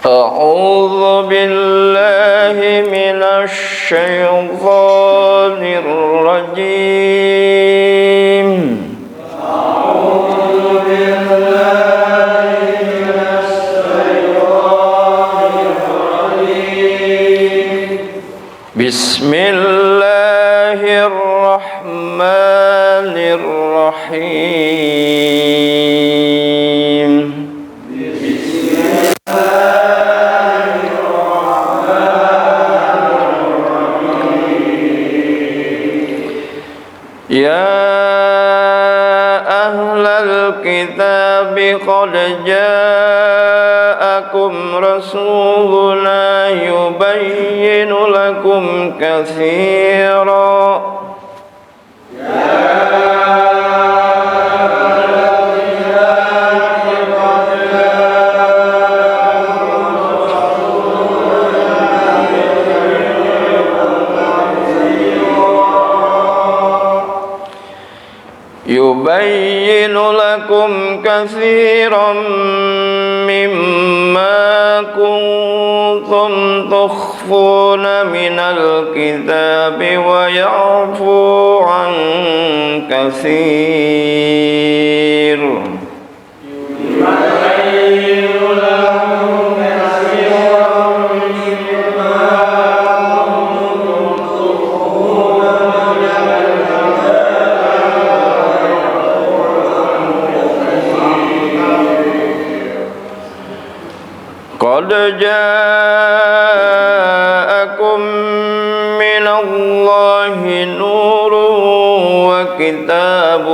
أعوذ بالله من الشيطان الرجيم. أعوذ بالله من الشيطان الرجيم. بسم الله الرحمن الرحيم. يا أهل الكتاب قد جاءكم رسولنا يبين لكم كثيرا يبين لكم كثيرا مما كنتم تخفون من الكتاب ويعفو عن كثير. قد جاءكم من الله نور وكتاب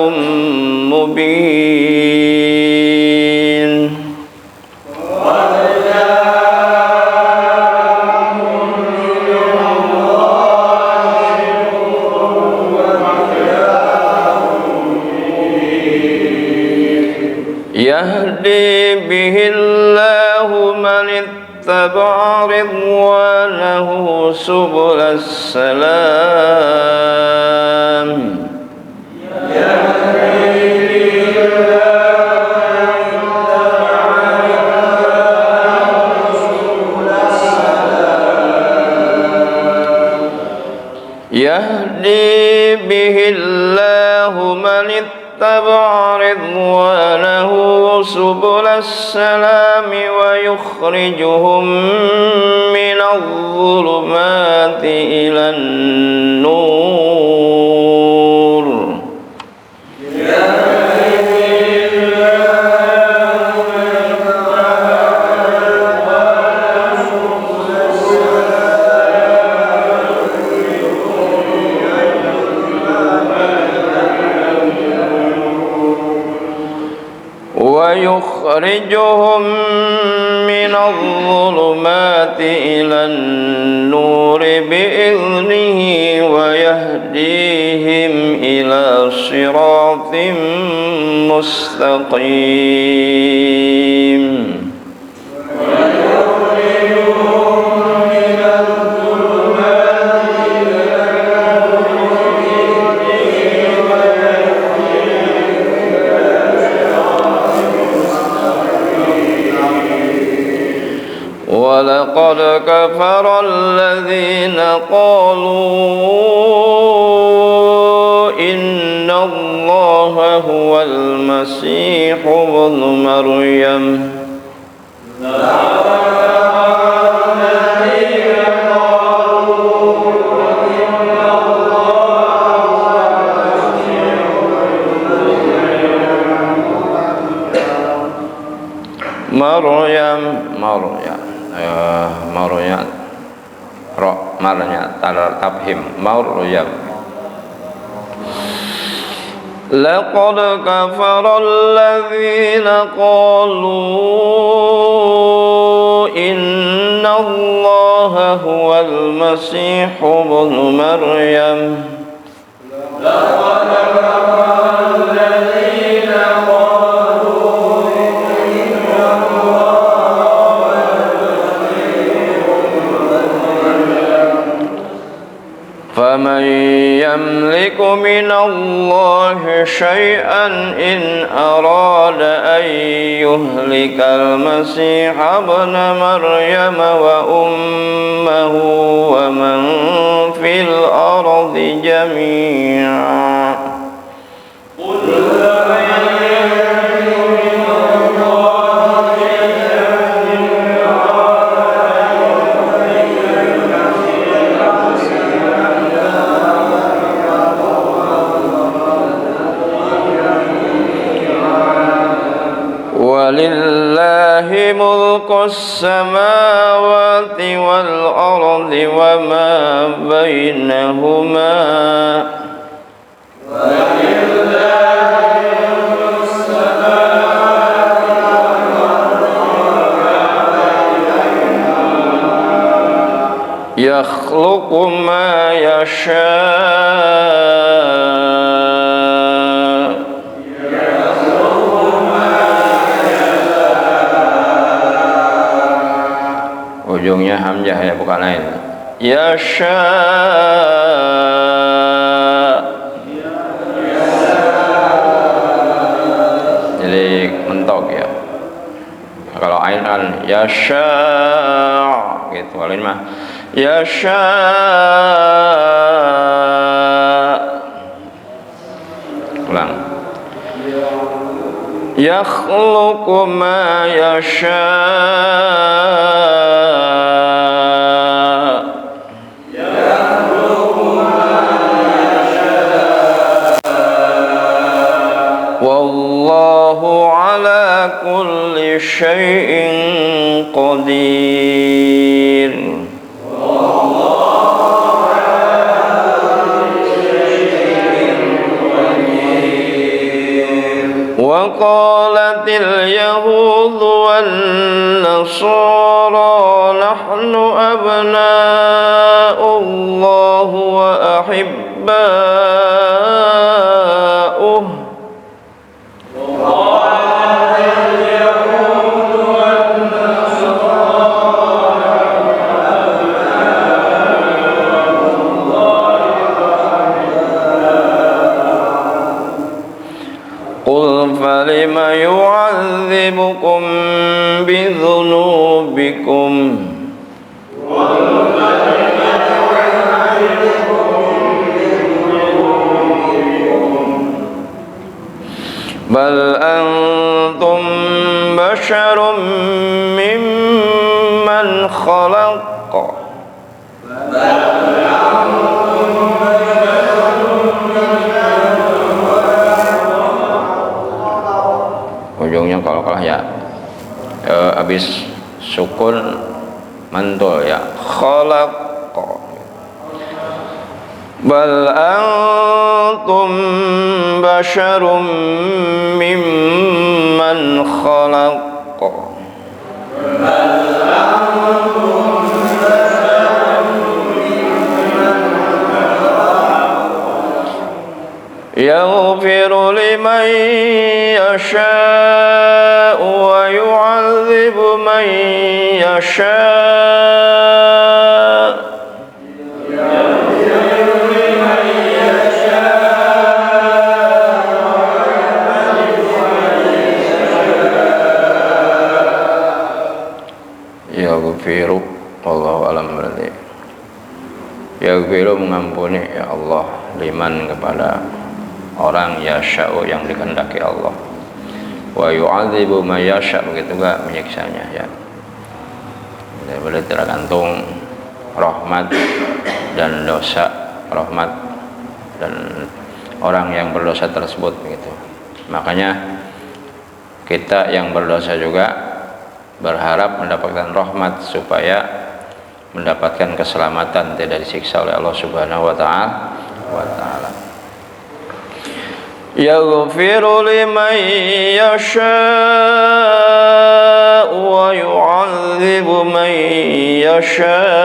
مبين. قد جاءكم من الله نور وكتاب مبين يهدي به الله من اتبع رضوانه سبل السلام. يهدي به الله من اتبع رضوانه سبل السلام ويخرجهم من الظلمات إلى النور. ويخرجهم من الظلمات إلى النور بإذنه ويهديهم إلى صراط مستقيم. ولقد كفر الذين قالوا إن الله هو المسيح ابن مريم. Maryam ro marnya talar tabhim Maryam. Laqad kafara alladhina qalu inna Allaha huwal masih ibn Maryam. Laqad kafara alladhina فمن يملك من الله شيئا إن أراد أن يهلك المسيح ابن مريم وأمه ومن في الأرض جميعا ولله ملك السماوات والأرض وما بينهما يخلق ما يشاء ujungnya hamzah ya, bukan lain. Yasha, jadi mentok ya. Kalau ain kan yasha gitu, kalau ini mah yasha. Ulang. Yakhluqu ma yasha. Wallahu ala kulli syai'in qadir. Wa qalatil yahudu wan nasara nahnu abna'ullah wa ahibba'uh. Qul falima yu'adzibukum bidzunubikum bal antum basyarum mimman khalaq ujungnya kalau kalah ya habis sukun mantul ya, khalaq. Bal antum basyarum mimman khalaq. Yaghfiru liman yasha'u wa yu'adzibu man yasha'. Yaghfiru, wallahu a'lam bishawab. Yaghfiru, mengampuni ya Allah, liman kepada orang yasha'u yang dikehendaki Allah, wa yu'adzibu may yasha', begitu juga menyiksanya ya. Jadi boleh tergantung rahmat dan dosa, rahmat dan orang yang berdosa tersebut begitu. Makanya kita yang berdosa juga berharap mendapatkan rahmat supaya mendapatkan keselamatan, tidak disiksa oleh Allah Subhanahu wa ta'ala. Yaghfiru liman yasha' wa yu'adzibu man yasha'.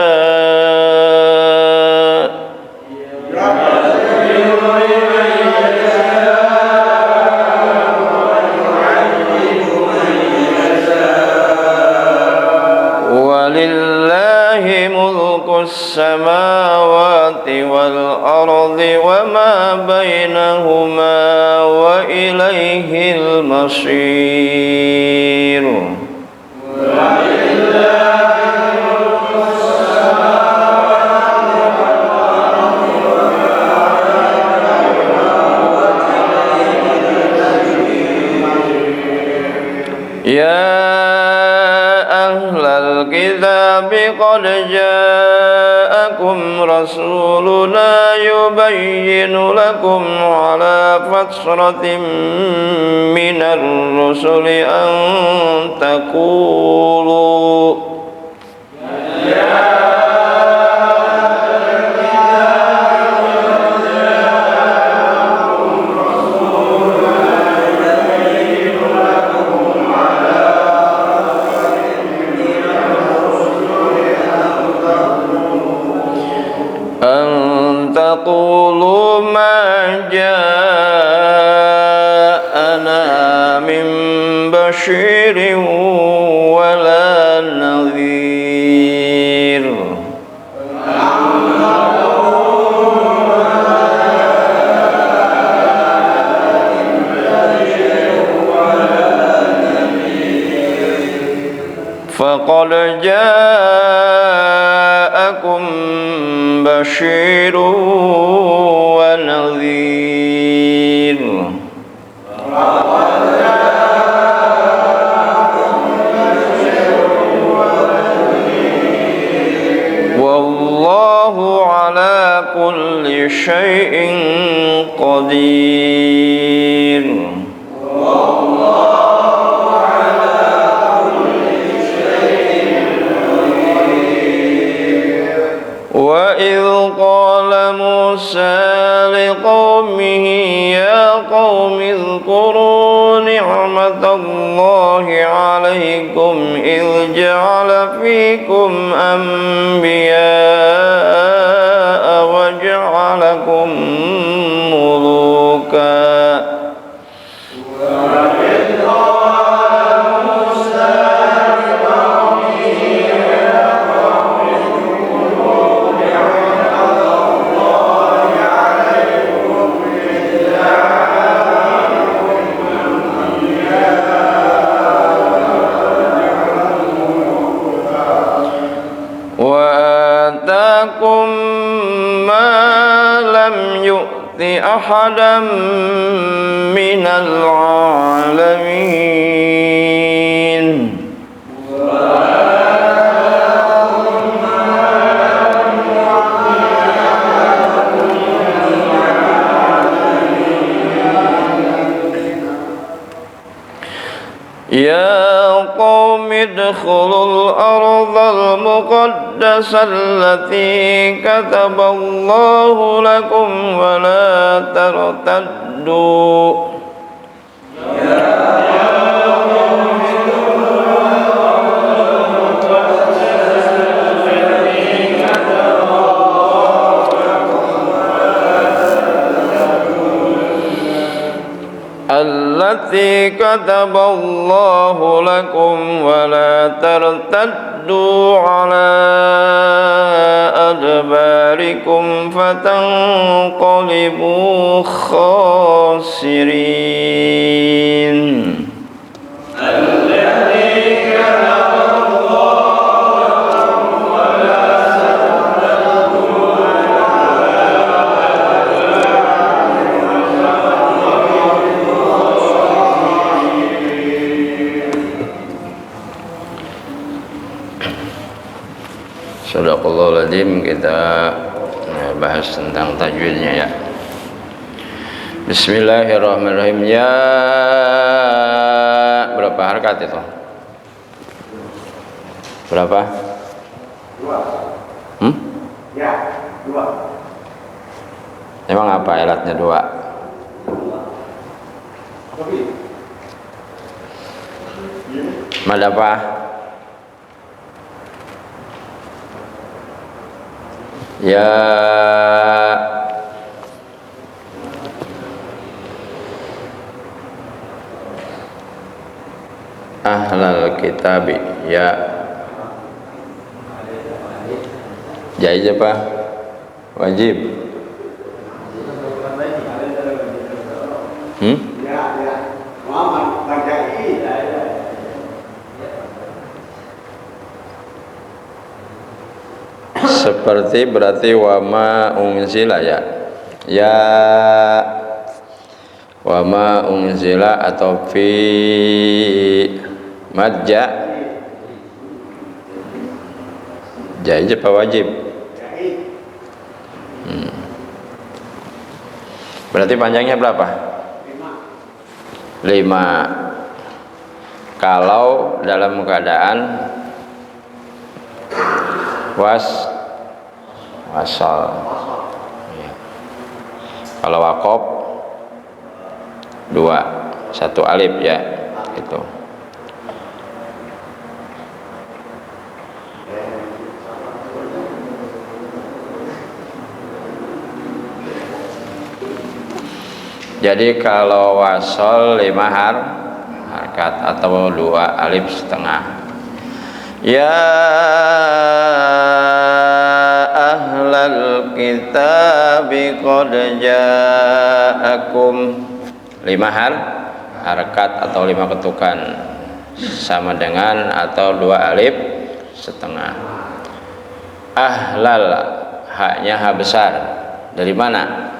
Walillahi mulkus samawati wal ardi wa التكبير يا أهل الكتاب قد جاءكم رسولنا يبين لكم على فترة من الرسل أن تقولوا تقولوا ما جاءنا من بشير ولا نذير فقد جاءكم بشير ونذير والله على كل شيء قدير وإذ قال موسى لقومه يا قوم اذكروا نعمة الله عليكم إذ جعل فيكم أنبياء وجعلكم ملوكا وآتاكم ما لم يؤت أحدا من العالمين يا قوم ادخلوا الأرض المقدسة التي كتب الله لكم ولا ترتدوا التي كتب الله لكم ولا ترتدوا على أدباركم فتنقلبوا خاسرين Sadaqallahul-Adzim. Kita bahas tentang tajwidnya ya. Bismillahirrahmanirrahim. Ya, berapa harakat itu? Berapa? 2. Ya, 2. Emang apa ilatnya 2? Mad apa? Ya ahlal kitabi ya jaiz apa wajib ya Muhammad bajai seperti berarti wama unzila ya. Ya wama unzila atau fi madja jaizah apa wajib? Berarti panjangnya berapa? 5. Kalau dalam keadaan wasal ya. Kalau wakof 2, 1 alif ya itu. Jadi kalau wasol 5 harkat atau 2 alif setengah. Ya ahlal kitabi qad ja'akum 5 harkat atau 5 ketukan sama dengan atau 2 alif setengah. Ahlal haknya ha besar. Dari mana?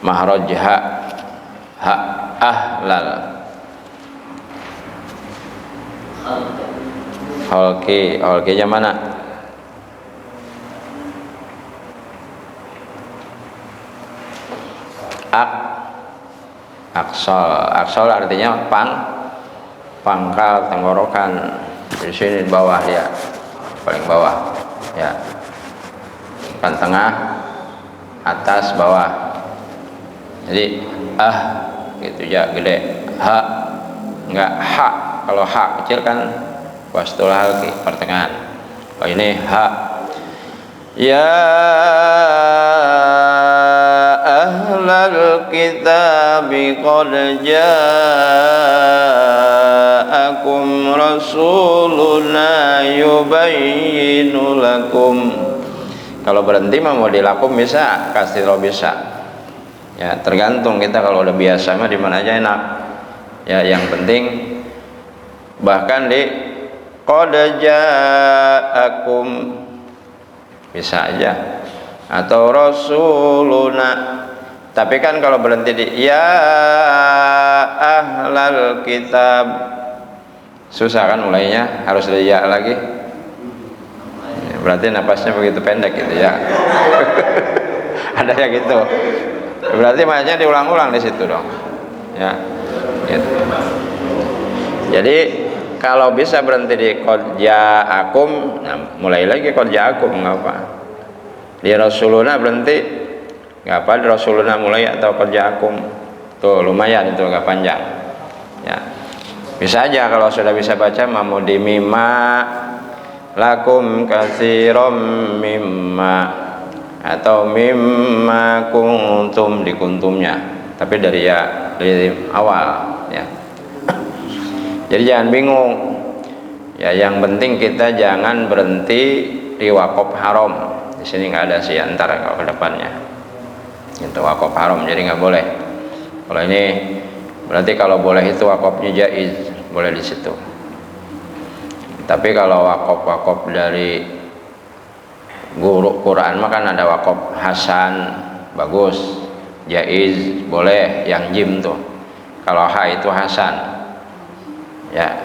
Mahraj ha ahlal. Holki-nya mana? Aksol artinya pangkal tenggorokan. Di sini di bawah ya, paling bawah ya. Bukan tengah, atas, bawah. Jadi gitu ya, gede. Ha enggak ha. Kalau ha kecil kan wastul halqi pertengahan. Kalau ini ha. Ya ahlal kitabi qad ja'akum rasuluna yubayyinu lakum. Kalau berhenti mau dilakum bisa, kasiro bisa. Ya tergantung kita, kalau udah biasa mah di mana aja enak. Ya yang penting bahkan di qad ja'akum bisa aja, atau rasuluna. Tapi kan kalau berhenti di ya ahlal kitab susah kan mulainya, harus ada ya lagi. Berarti napasnya begitu pendek gitu ya. Ada ya gitu. Berarti makanya diulang-ulang di situ dong. Ya. Gitu. Jadi kalau bisa berhenti di qad ja'akum, nah mulai lagi qad ja'akum enggak apa. Di rasuluna berhenti enggak apa, di rasuluna mulai atau qad ja'akum. Tuh lumayan itu agak panjang. Ya. Bisa aja kalau sudah bisa baca mau di mimma lakum katsirum mimma atau mimma kuntum di kuntumnya, tapi dari awal ya. Jadi jangan bingung ya, yang penting kita jangan berhenti di wakaf haram. Di sini nggak ada sih antara kalau ke depannya itu wakaf haram, jadi nggak boleh. Kalau ini berarti kalau boleh itu wakafnya jaiz, boleh di situ. Tapi kalau wakaf dari guru Quran mah kan ada wakaf hasan, bagus, jaiz, boleh, yang jim tuh. Kalau ha itu hasan ya.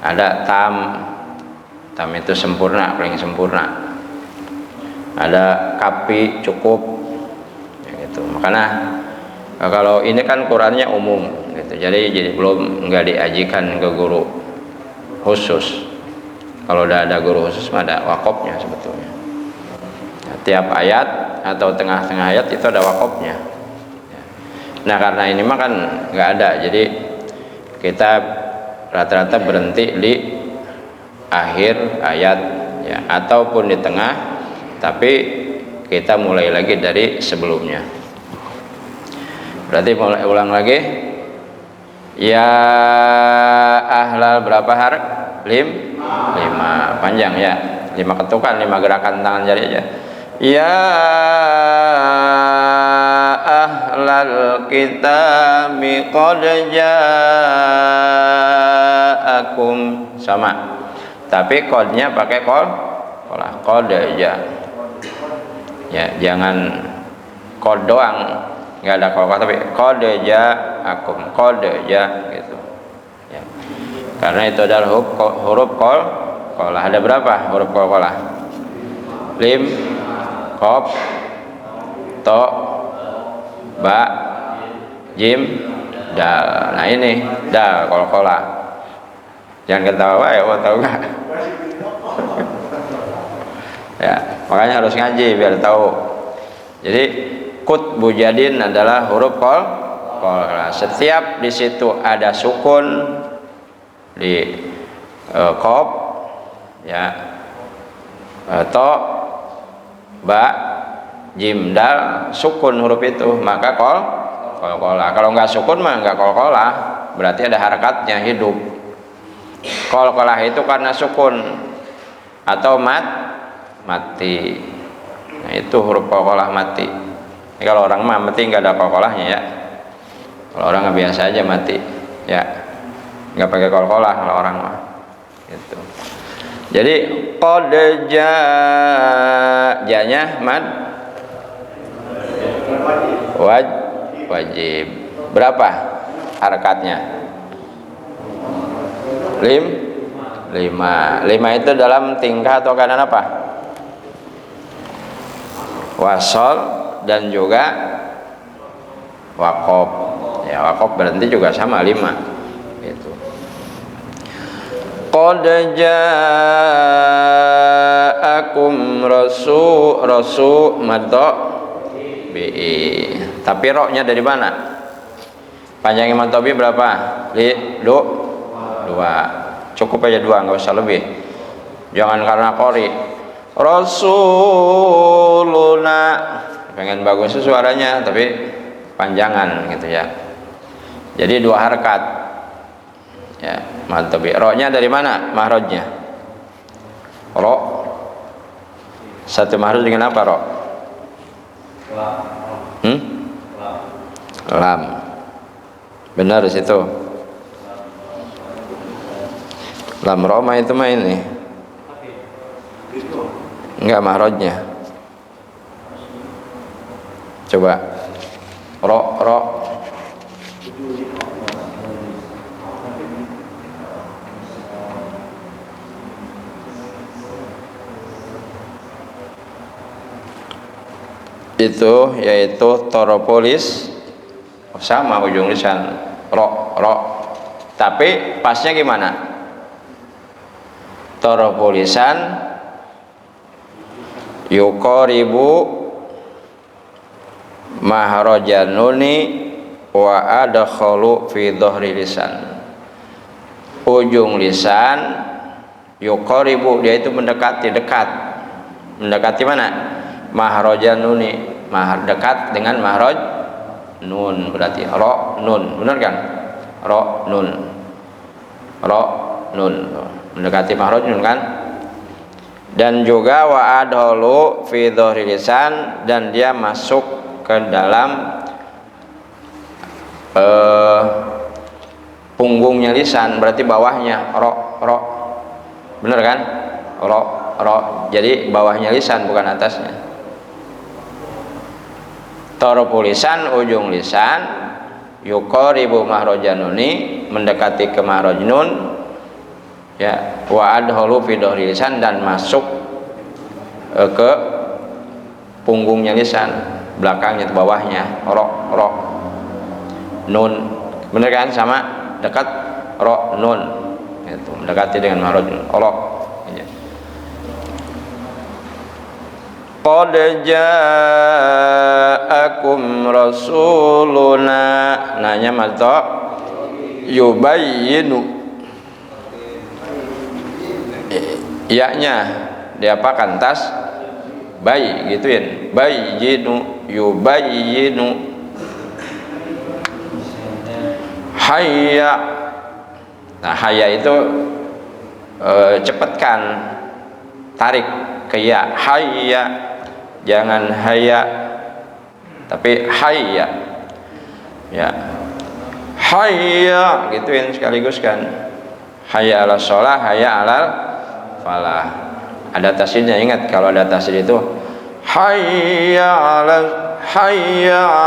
Ada tam itu sempurna, paling sempurna. Ada kapi, cukup ya gitu. Makanya kalau ini kan Qurannya umum gitu, jadi belum nggak diajikan ke guru khusus. Kalau udah ada guru khusus mah ada wakafnya sebetulnya. Tiap ayat atau tengah-tengah ayat itu ada wakafnya. Nah karena ini mah kan nggak ada, jadi kita rata-rata berhenti di akhir ayat ya, ataupun di tengah, tapi kita mulai lagi dari sebelumnya. Berarti mulai ulang lagi. Ya ahlal berapa harf? 5 panjang ya, 5 ketukan, 5 gerakan tangan jari aja. Ya ahlal kitabi qad ja'akum, sama, tapi kodnya pakai qad ya. Ya, jangan qad doang, nggak ada qalqalah, tapi qad ja'akum, qad ja gitu. Ya. Karena itu adalah huruf qalqalah. Ada berapa huruf qalqalah? Lim, qaf, ta, ba, jim, dal. Nah ini dal qalqalah. Jangan ketawa ya, tahu nggak? Ya, makanya harus ngaji biar tahu. Jadi kut bujadin adalah huruf qalqalah. Setiap di situ ada sukun di qaf, ya, ta, ba, jim, dal, sukun huruf itu, maka qalqalah. Kalau nggak sukun mah nggak qalqalah, berarti ada harakatnya, hidup. Qalqalah itu karena sukun atau mati. Nah itu huruf qalqalah mati. Ini kalau orang mati nggak ada qalqalahnya ya. Kalau orang biasa aja mati, ya nggak pakai qalqalah kalau orang mah. Gitu. Jadi qad ja-nya mad wajib. Berapa harakatnya? 5 itu dalam tingkah atau keadaan apa? Wasol dan juga waqaf. Ya, waqaf berhenti juga sama 5 itu. Qad ja'akum rasul madha bi. Tapi roknya dari mana? Panjangnya mantobi berapa? 2. Cukup aja 2, nggak usah lebih. Jangan karena qori. Rasuluna, pengen bagus suaranya tapi panjangan gitu ya. Jadi 2 harakat. Ya, mantobi. Roknya dari mana? Mahrojnya. Rok. Satu mahroj dengan apa rok? Lam. Benar di situ. Lam Roma itu mah ini enggak mahrojnya. Coba ro itu yaitu toropolis, sama ujung lisan ro tapi pasnya gimana? Toropolisan yuqaribu mahrajanuni wa adkhalu fi dhahri lisan. Ujung lisan yuqaribu, dia itu mendekati, dekat. Mendekati mana? Mahrajanuni, dekat dengan mahraj nun, berarti ro nun, benar kan? Ro nun, mendekati mahraj nun kan. Dan juga wa adholu fi dhahri lisan, dan dia masuk ke dalam punggungnya lisan, berarti bawahnya ro bener kan? Ro jadi bawahnya lisan bukan atasnya. Torofu lisan, ujung lisan, yuqaribu mahrajanuni, mendekati ke mahraj nun, ya, wa adholu fi dhahri lisan, dan masuk ke punggungnya lisan, belakangnya, bawahnya ro nun, bener kan? Sama dekat ro nun itu, mendekati dengan mahraj nun ro. Qad ja'akum rasuluna, nanya madha yubayyinu, ya-nya diapakan? Tas bayi gituin, bayyinu, yubayyinu. Hayya, nah hayya itu cepatkan, tarik ke ya, hayya, jangan hayya tapi hayya, ya, hayya gituin sekaligus kan. Hayya ala sholah, hayya ala falah. Ada tasydidnya, ingat kalau ada tasydid itu hayya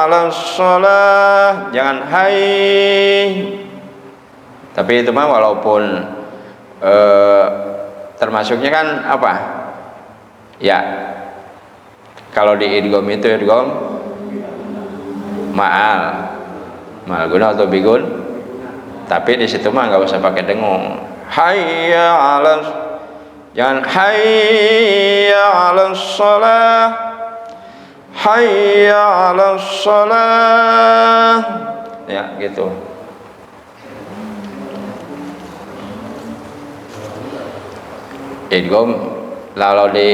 'alas shalah, jangan hayy. Tapi itu mah walaupun termasuknya kan apa? Ya. Kalau di idgham itu idgham ma'al guna atau bigun, tapi di situ mah nggak usah pakai dengung. Hayya 'alas, jangan hayya 'alas shalah, hayya 'alas shalah, ya gitu. Idgham lalu di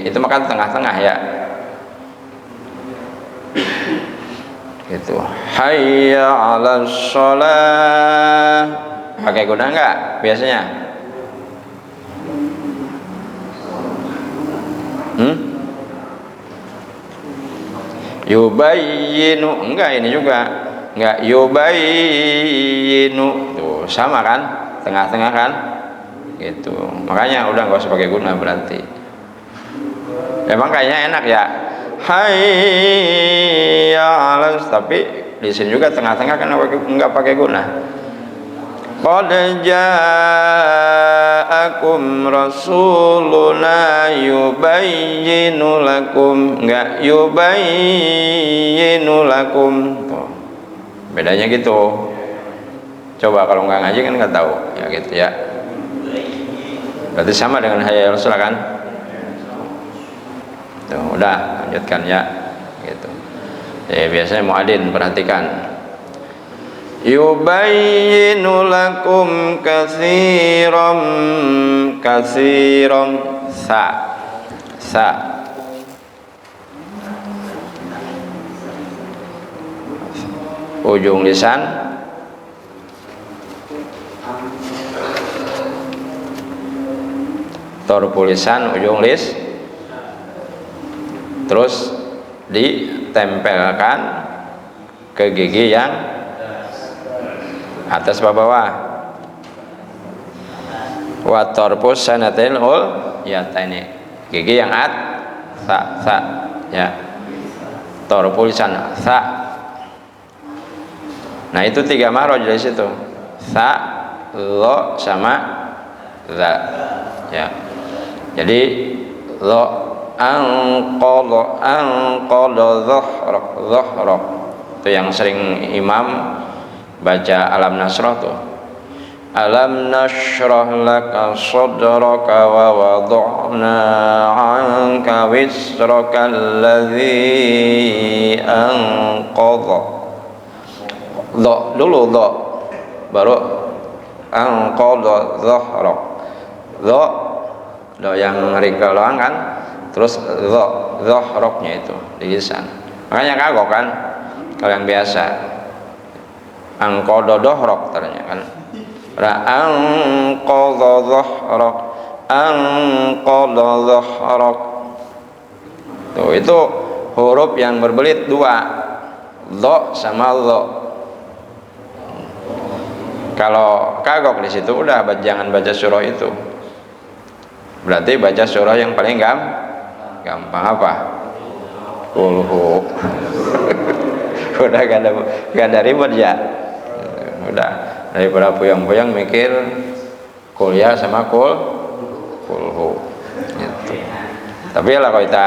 itu makan tengah-tengah ya gitu. Hayya 'alas shalah pakai guna enggak biasanya? Yubayyinu enggak, ini juga enggak yubayyinu tuh sama kan, tengah-tengah kan gitu. Makanya udah nggak usah pakai guna berarti. Emang kayaknya enak ya, hayya 'alas, tapi di sini juga tengah-tengah kan nggak pakai guna. Qad ja'akum rasuluna yubayyinu lakum, enggak yubayyinu lakum tuh. Bedanya gitu. Coba kalau nggak ngaji kan nggak tahu ya gitu ya. Berarti sama dengan hayya 'alas shalah kan? Tuh, udah lanjutkan ya gitu. Biasanya muadzin perhatikan. Yubayyinu lakum katsiran sa ujung lisan torpul lisan ujung terus ditempelkan ke gigi yang atas bawah. Wa torpus sanatil ul ya ini gigi yang sa ya, torpul lisan sa. Nah itu 3 makhraj dari situ, sa, lo sama za ya. Jadi lo anqadha dhahrak itu yang sering imam baca alam nasrah tuh. Alam nashrah laka sadraka wa wada'na 'anka wisraka alladhi anqadha. Dulu baru anqadha dhahrak. Do yang ringkeloang kan, terus dhahroknya itu di lisan. Makanya kagok kan kalau yang biasa anqadha dhahrok ternyata kan. Anqadha dhahrak, anqadha dhahrak. Tuh itu huruf yang berbelit 2, dha sama dha. Kalau kagok di situ udah jangan baca surah itu. Berarti baca surah yang paling gampang apa? Kulhu. Udah gak ada ribet ya. Udah daripada puyang-puyang mikir kuliah sama kulhu gitu. Tapi lah kalau kita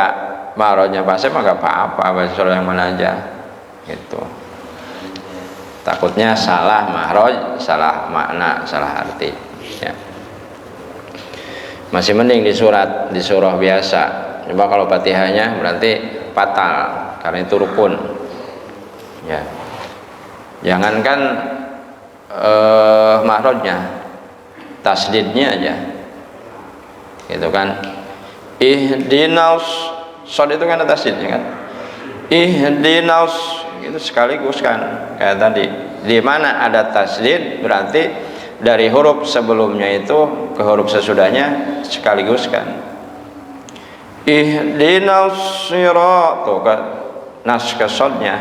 marahnya pasnya mah gak apa-apa baca surah yang mana aja gitu. Takutnya salah mahraj, salah makna, salah arti ya. Masih mending di surah biasa. Coba kalau Fatihahnya berarti fatal karena itu rukun ya. Jangankan mahrajnya, tasdidnya aja gitu kan. Ihdinas, shad itu kan ada tasdidnya kan. Ihdinas itu sekaligus kan kayak tadi. Di mana ada tasdid berarti dari huruf sebelumnya itu ke huruf sesudahnya sekaligus kan. Ihdinas sirat tuh kan nas kesodnya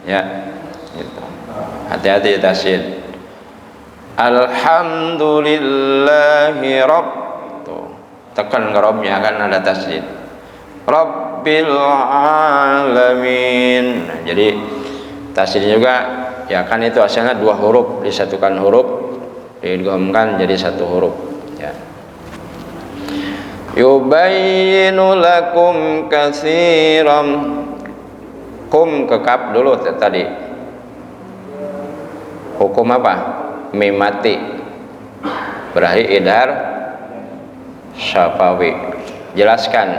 ya gitu. Hati-hati tasdid. Alhamdulillahi rabb tuh tekan ke robnya kan ada tasdid. Rabb rabbil alamin. Nah, jadi tasydid juga ya kan itu asalnya 2 huruf, disatukan huruf, diidghamkan jadi 1 huruf ya. Yubayyinu lakum katsiran. Kum ke kaf dulu tadi. Hukum apa? Mim mati. Berarti idhar syafawi. Jelaskan.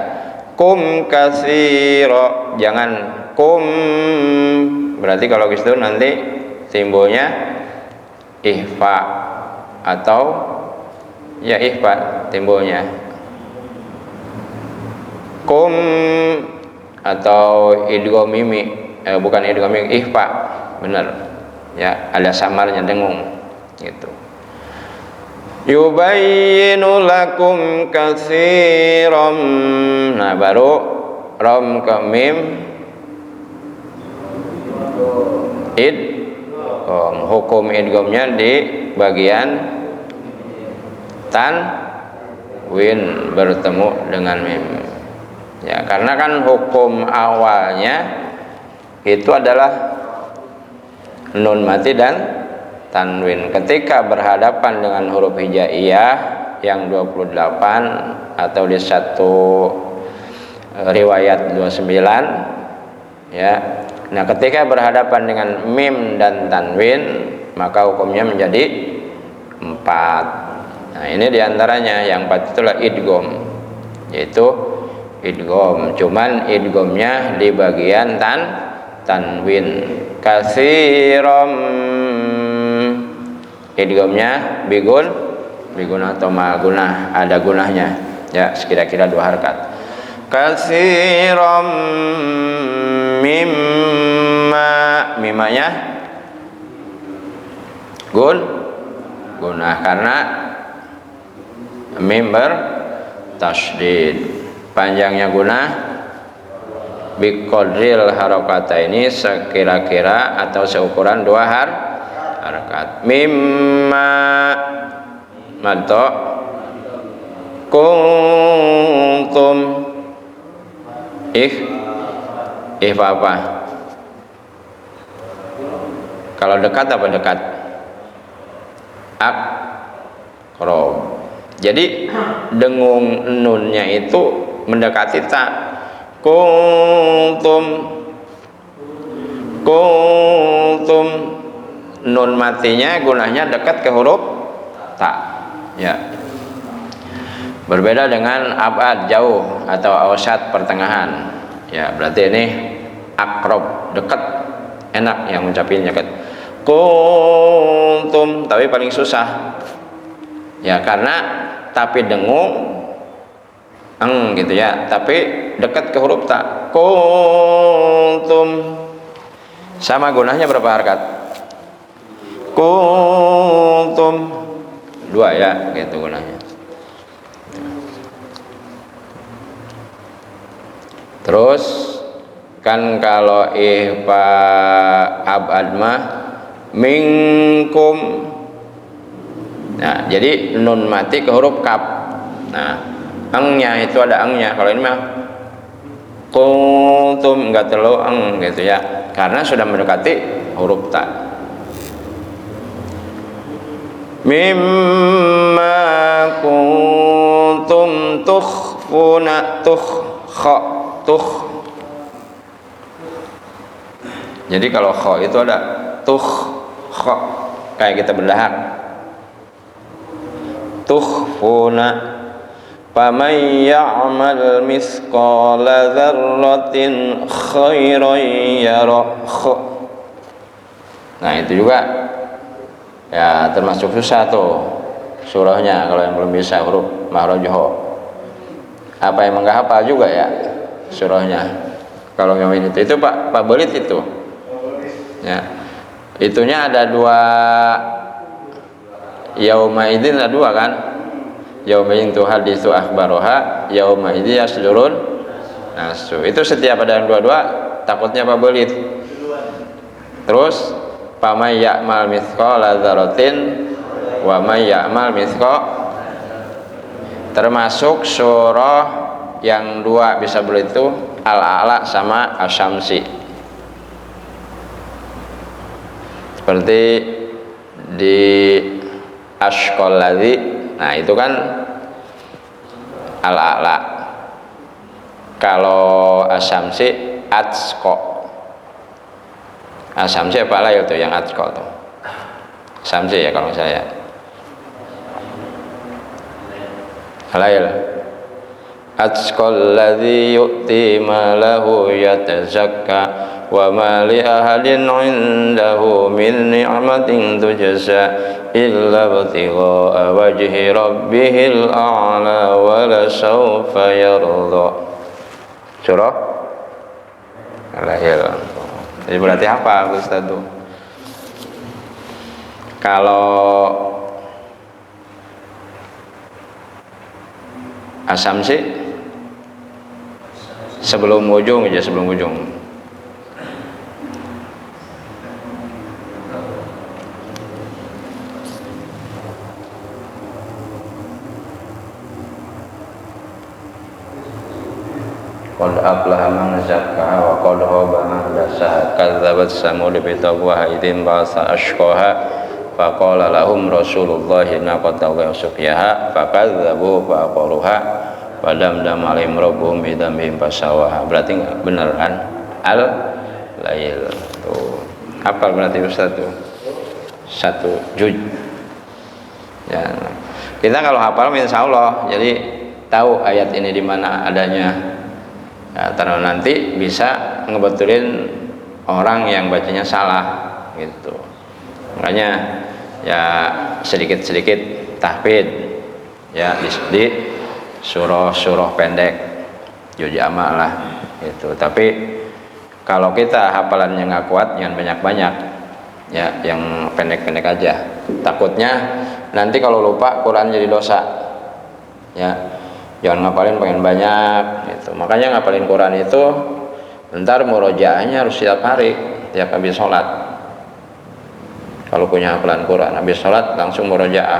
Kum katsira. Jangan kum. Berarti kalau gitu nanti timbulnya ihfa atau ya ihfa timbulnya. Kum atau idgham mimi, bukan idgham mimi, ihfa, benar ya, ada samarnya, dengung gitu. Yubayyinu lakum katsiran. Nah baru rom ke mim idgham. Hukum idghamnya di bagian tanwin bertemu dengan mim ya, karena kan hukum awalnya itu adalah nun mati dan tanwin. Ketika berhadapan dengan huruf hijaiyah yang 28 atau di satu riwayat 29 ya. Nah, ketika berhadapan dengan mim dan tanwin maka hukumnya menjadi 4. Nah, ini diantaranya yang 4 itulah idgham, yaitu idgham, cuman idghamnya di bagian tanwin. Katsiram, idghamnya bigun atau ma gunah, ada gunahnya ya, sekira-kira 2 harakat. Katsiram mimma, mimanya gunah karena mim bertasydid. Panjangnya gunah biqadril harakata, ini sekira-kira atau seukuran 2 harakat. Mimma madto kuntum apa? Kalau dekat apa dekat? Aqrab. Jadi dengung nunnya itu mendekati tak. Kuntum nun matinya gunahnya dekat ke huruf tak ya. Berbeda dengan abad jauh atau awsat pertengahan ya, berarti ini aqrab dekat, enak yang ngucapinnya dekat. Kuntum tapi paling susah ya, karena tapi dengung gitu ya, tapi dekat ke huruf tak. Kuntum sama gunahnya berapa harakat? Kuntum 2 ya, gitu gunahnya. Terus kan kalau ihfa abad mah minkum. Nah, jadi nun mati ke huruf kaf. Nah, engnya itu ada engnya. Kalau ini mah kuntum enggak terlalu eng gitu ya, karena sudah mendekati huruf ta. Mimma kuntum tukhfuna Jadi kalau kha itu ada kha kayak kita berdahak. Tukhfuna faman ya'mal misqala dzarratin khairan yarah. Nah itu juga ya termasuk susah tuh surahnya kalau yang belum bisa huruf mahrojoh. Apa yang enggak hafal juga ya surahnya kalau yang itu Pak Belit itu ya, itunya ada 2 yauma idzin, ada 2 kan, yauma idzin tuhaditsu akhbaroha, yauma idzin yasdurun nasu. Itu setiap ada yang 2 takutnya Pak Belit. Terus pamay ya'mal mithqala dzarratin wa may ya'mal termasuk surah yang 2 bisa begitu al-a'la sama asyamsi. Seperti di Ashqal ladzi, nah itu kan al-a'la. Kalau asyamsi atsqa. Asyamsi apa lah itu yang atsqa tuh? Asyamsi ya kalau saya. Halail. Atsqal ladzi yu'ti malahu yatazakka wa ma li ahadin 'indahu min ni'matin tujza illa ibtigha'a wajhi rabbihil a'la wa la sawfa yarda. Surah Al-Lahil. Jadi berarti apa Ustaz tuh? Kalau asyamsi sebelum ujung aja, sebelum ujung. Qad aflaha man zakkaha wa qad khaba man dassaha kadzabat samud bi taqwaha idzin ba'atsa ashqaha faqala lahum rasulullah naqata wa suqiyaha fakadzabu faqaluha padamdam alaihim rabbuhum bidambihim fasawaha. Berarti enggak benar kan? Al-Lail tuh. Apa berarti Ustaz tuh? Satu juz. Ya. Kita kalau hafal insyaallah jadi tahu ayat ini di mana adanya. Ya, karena nanti bisa ngebetulin orang yang bacanya salah gitu. Makanya ya sedikit-sedikit tahfidz ya di surah-surah pendek juz amma lah gitu. Tapi kalau kita hafalannya nggak kuat, jangan banyak-banyak ya, yang pendek-pendek aja. Takutnya nanti kalau lupa Quran jadi dosa ya. Jangan ngapalin pengen banyak gitu. Makanya ngapalin Quran itu ntar murojaahnya harus setiap hari, tiap habis sholat. Kalau punya hafalan Quran habis sholat langsung murojaah.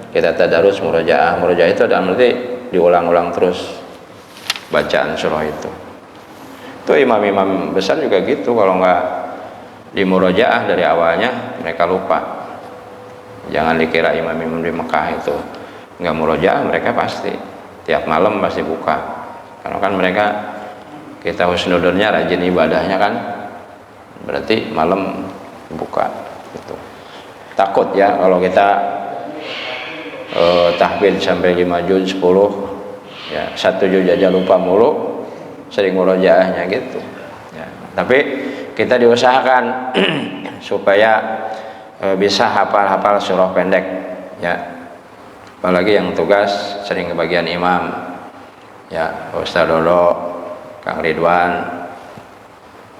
Kita tadarus murojaah. Murojaah itu adalah berarti diulang-ulang terus bacaan surah itu. Itu imam-imam besar juga gitu, kalau nggak di murojaah dari awalnya mereka lupa. Jangan dikira imam-imam di Mekah itu nggak murojaah, mereka pasti tiap malam pasti buka, karena kan mereka kita husnudurnya rajin ibadahnya kan, berarti malam buka gitu. Takut ya kalau kita tahfidz sampai 5 juz 10 ya, 1 juz aja lupa mulu, sering murojaahnya gitu ya. Tapi kita diusahakan supaya bisa hafal-hafal surah pendek ya. Apalagi yang tugas sering kebagian imam ya, Ustaz Dodo, Kang Ridwan,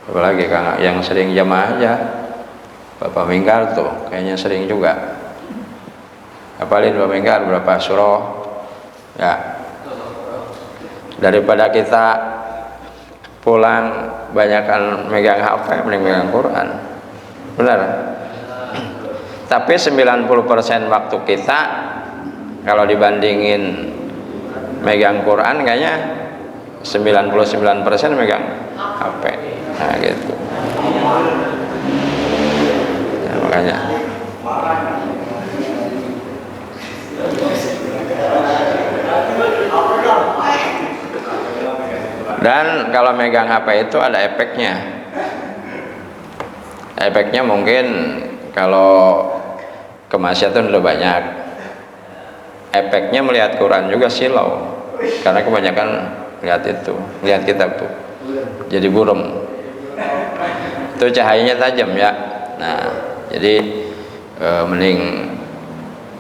apalagi Kang yang sering jamaah aja, Bapak Minggar tuh kayaknya sering juga hafalin Bapak Minggar berapa surah ya, daripada kita pulang banyakkan megang HP mending megang Quran, benar. Tapi 90% waktu kita kalau dibandingin megang Quran kayaknya 99% megang HP. Nah gitu ya, makanya dan kalau megang HP itu ada efeknya. Efeknya mungkin kalau kemaksiatan udah banyak, efeknya melihat Quran juga silau, karena kebanyakan lihat itu, lihat kitab tuh jadi buram, itu cahayanya tajam ya. Nah jadi mending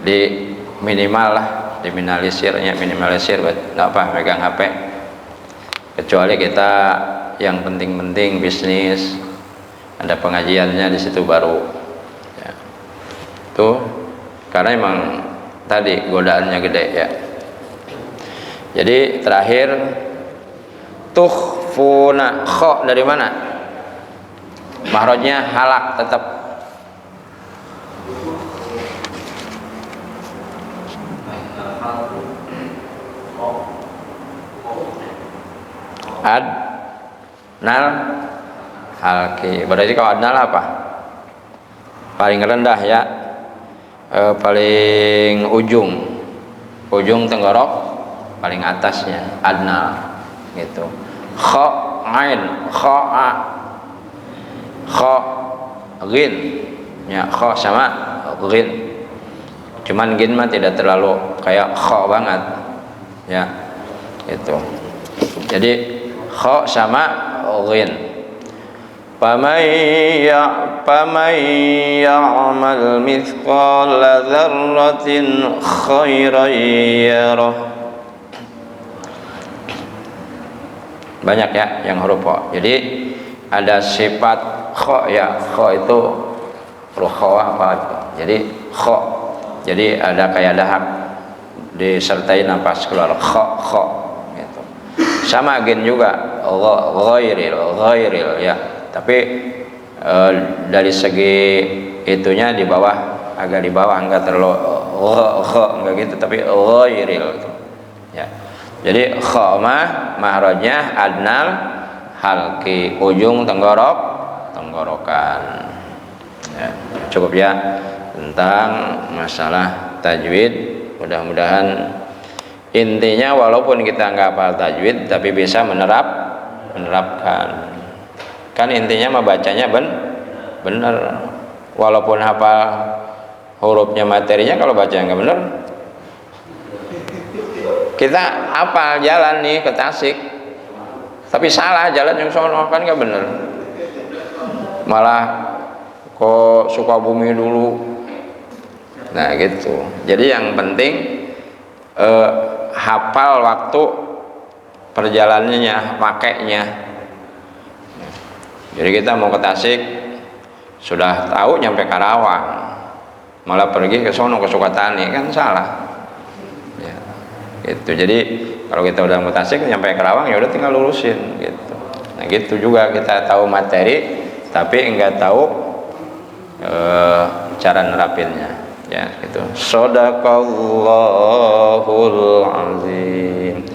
di minimal lah, diminimalisirnya, minimalisir nggak apa megang HP, kecuali kita yang penting-penting bisnis, ada pengajiannya di situ baru ya. Tuh karena emang tadi godaannya gede ya. Jadi terakhir tukhfuna, kho dari mana? Mahrojnya halak tetap. adnal halki. Berarti kalau adnal apa? Paling rendah ya, paling ujung tenggorok paling atasnya adnal gitu. Kha ain, kha a, kha ghin ya, kha sama ghin, cuman ghin mah tidak terlalu kayak kha banget ya itu. Jadi kha sama ghin. Faman ya'mal mithqala dzarratin khairan yarah. Banyak ya yang huruf kha. Jadi ada sifat kha ya, kha itu huruf kha apa? Jadi kha. Jadi ada kayak dahak disertai nafas keluar kha gitu. Sama gin juga ghairil ya. Tapi dari segi itunya di bawah, agak di bawah, enggak terlalu enggak gitu, tapi ghairil ya. Jadi kha mah mahrajnya adnal halki, ujung tenggorokan ya. Cukup ya tentang masalah tajwid. Mudah-mudahan intinya walaupun kita nggak hafal tajwid tapi bisa menerapkan. Kan intinya mah bacanya bener, walaupun hafal hurufnya, materinya, kalau bacanya nggak bener. Kita hafal jalan nih ke Tasik tapi salah jalan yang sono, kan nggak bener, malah ke Sukabumi dulu. Nah gitu. Jadi yang penting hafal waktu perjalanannya, makainya. Jadi kita mau ke Tasik sudah tahu nyampe Karawang, malah pergi ke sono ke Sukatani, kan salah ya, gitu. Jadi kalau kita udah mau Tasik nyampe Karawang ya udah tinggal lurusin gitu. Nah gitu juga, kita tahu materi tapi enggak tahu cara nerapinnya ya gitu. Shadaqallahul azim.